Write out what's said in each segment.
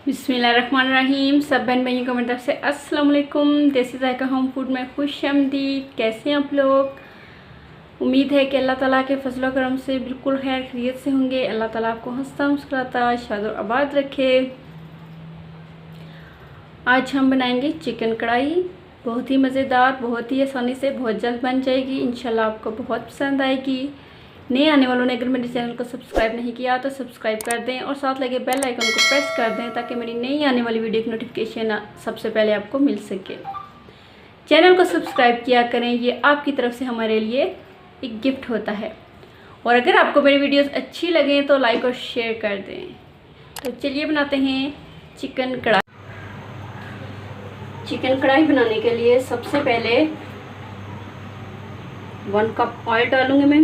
बिस्मिल्लाहिर्रहमानिर्रहीम। सब बहन भाइयों को मेरी तरफ से अस्सलाम वालेकुम। देसी जायका होम फूड में खुशामदीद। कैसे हैं आप लोग? उम्मीद है कि अल्लाह ताला के फजल करम से बिल्कुल खैर खैरियत से होंगे। अल्लाह ताला आपको हंसता मुस्कुराता शाद और आबाद रखे। आज हम बनाएंगे चिकन कढ़ाई। बहुत ही मज़ेदार, बहुत ही आसानी से बहुत जल्द बन जाएगी। इंशाल्लाह आपको बहुत पसंद आएगी। नए आने वालों ने अगर मेरे चैनल को सब्सक्राइब नहीं किया तो सब्सक्राइब कर दें और साथ लगे बेल आइकन को प्रेस कर दें ताकि मेरी नई आने वाली वीडियो की नोटिफिकेशन सबसे पहले आपको मिल सके। चैनल को सब्सक्राइब किया करें, ये आपकी तरफ से हमारे लिए एक गिफ्ट होता है। और अगर आपको मेरी वीडियोस अच्छी लगें तो लाइक और शेयर कर दें। तो चलिए बनाते हैं चिकन कढ़ाई। चिकन कढ़ाई बनाने के लिए सबसे पहले 1 कप ऑयल डालूंगी मैं।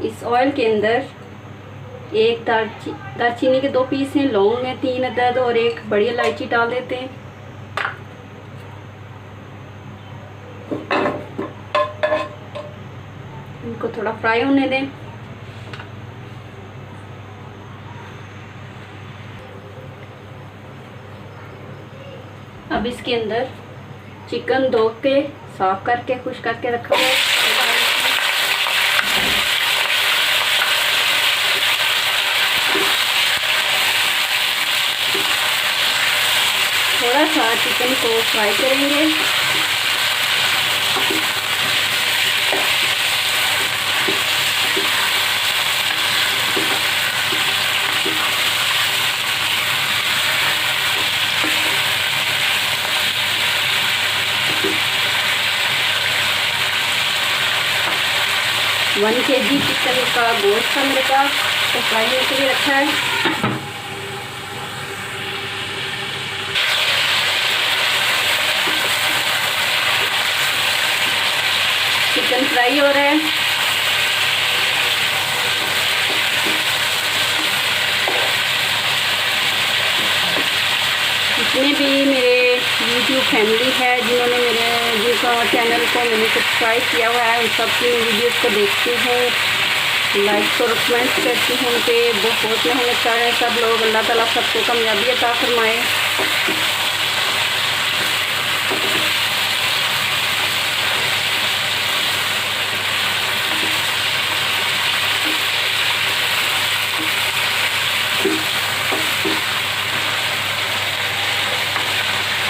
इस ऑयल के अंदर एक दालचीनी के 2 पीस हैं, लौंग हैं 3 अदद और एक बड़ी इलायची डाल देते हैं। इनको थोड़ा फ्राई होने दें। अब इसके अंदर चिकन धो के साफ करके खुश करके रखा हुआ है थोड़ा सा चिकन को फ्राई करेंगे। वन केजी चिकन का गोश्त का मेरे पास तो फ्राई के लिए रखा है। चिकन फ्राई हो रहा है। जितने भी मेरे YouTube फैमिली है जिनका चैनल को मैंने सब्सक्राइब किया हुआ है, उन सब की वीडियोस को देखती हूँ, लाइक और कमेंट करती हूँ। उन पर बहुत मेहनत कर रहे हैं सब लोग। अल्लाह ताला सबको कामयाबी अता फरमाए।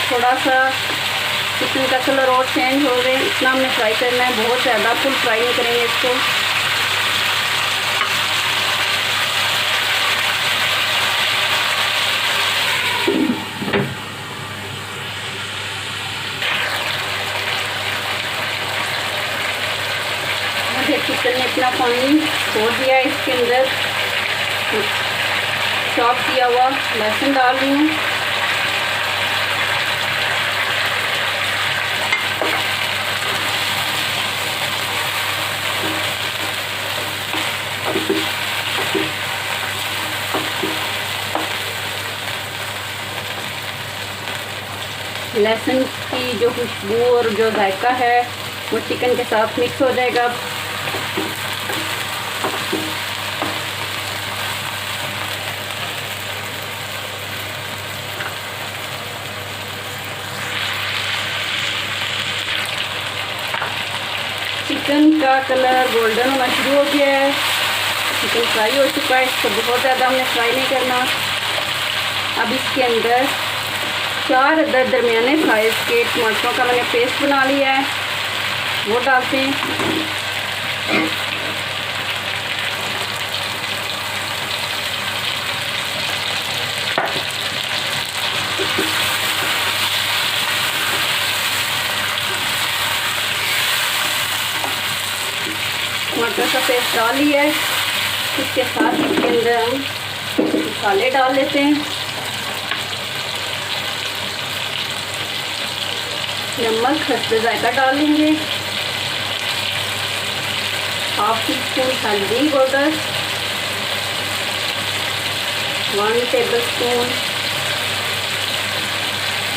थोड़ा सा चिकन का कलर और चेंज हो गए, इतना हमने फ्राई करना है, बहुत ज़्यादा फुल फ्राई नहीं करेंगे इसको। मुझे चिकन ने अपना पानी छोड़ दिया। इसके अंदर चॉप किया हुआ लहसुन डाल रही हूँ। लहसुन की जो खुशबू और जो जायका है वो चिकन के साथ मिक्स हो जाएगा। चिकन का कलर गोल्डन होना शुरू हो गया है। चिकन फ्राई हो चुका है, इसको बहुत ज़्यादा हमने फ्राई नहीं करना। अब इसके अंदर 4 अदद दरमियाने साइज़ के टमाटरों का मैंने पेस्ट बना लिया है, वो डालते हैं। टमाटर का पेस्ट डाल लिया है। इसके साथ इसके अंदर हम मसाले डाल लेते हैं। नमक हल्दी जायका डाल लेंगे। हाफ टी स्पून हल्दी पाउडर, 1 टेबल स्पून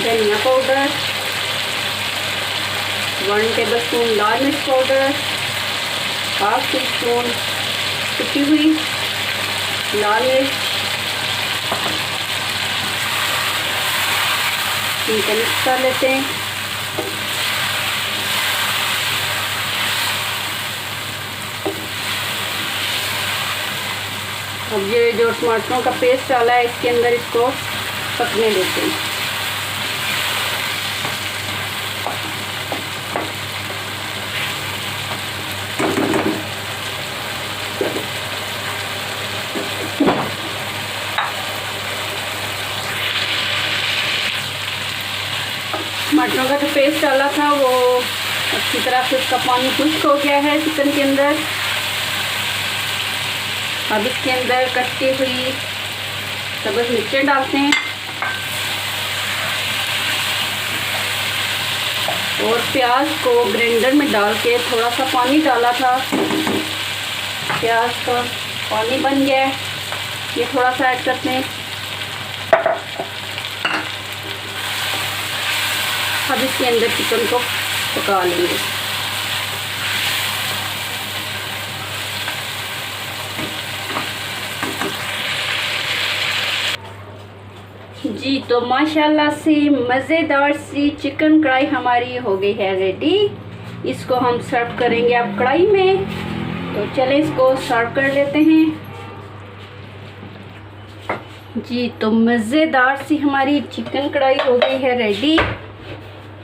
धनिया पाउडर, 1 टेबल स्पून लाल मिर्च पाउडर, हाफ टी स्पून कुटी हुई लाल मिर्च, इनको मिक्स कर लेते हैं। अब ये जो टमाटरों का पेस्ट डाला है इसके अंदर इसको पकने देते हैं। टमाटरों का जो पेस्ट डाला था वो अच्छी तरह से उसका पानी खुश्क हो गया है चिकन के अंदर। अब इसके अंदर कटी हुई सब्ज़ मिर्चें डालते हैं और प्याज को ग्राइंडर में डाल के थोड़ा सा पानी डाला था, प्याज का पानी बन गया है, ये थोड़ा सा ऐड करते हैं। अब इसके अंदर चिकन को पका लेंगे। जी तो माशाल्लाह से मज़ेदार सी चिकन कढ़ाई हमारी हो गई है रेडी। इसको हम सर्व करेंगे अब कढ़ाई में, तो चलें इसको सर्व कर लेते हैं। जी तो मज़ेदार सी हमारी चिकन कढ़ाई हो गई है रेडी।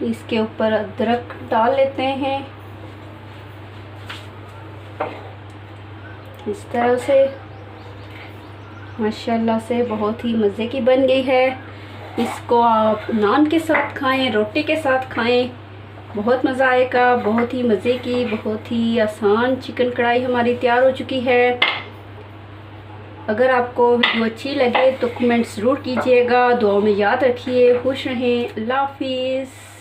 इसके ऊपर अदरक डाल लेते हैं इस तरह से। माशाल्लाह से बहुत ही मज़े की बन गई है। इसको आप नान के साथ खाएं, रोटी के साथ खाएं, बहुत मज़ा आएगा। बहुत ही मज़े की, बहुत ही आसान चिकन कढ़ाई हमारी तैयार हो चुकी है। अगर आपको वीडियो अच्छी लगे तो कमेंट ज़रूर कीजिएगा। दुआ में याद रखिए। खुश रहें। अल्लाह हाफिज़।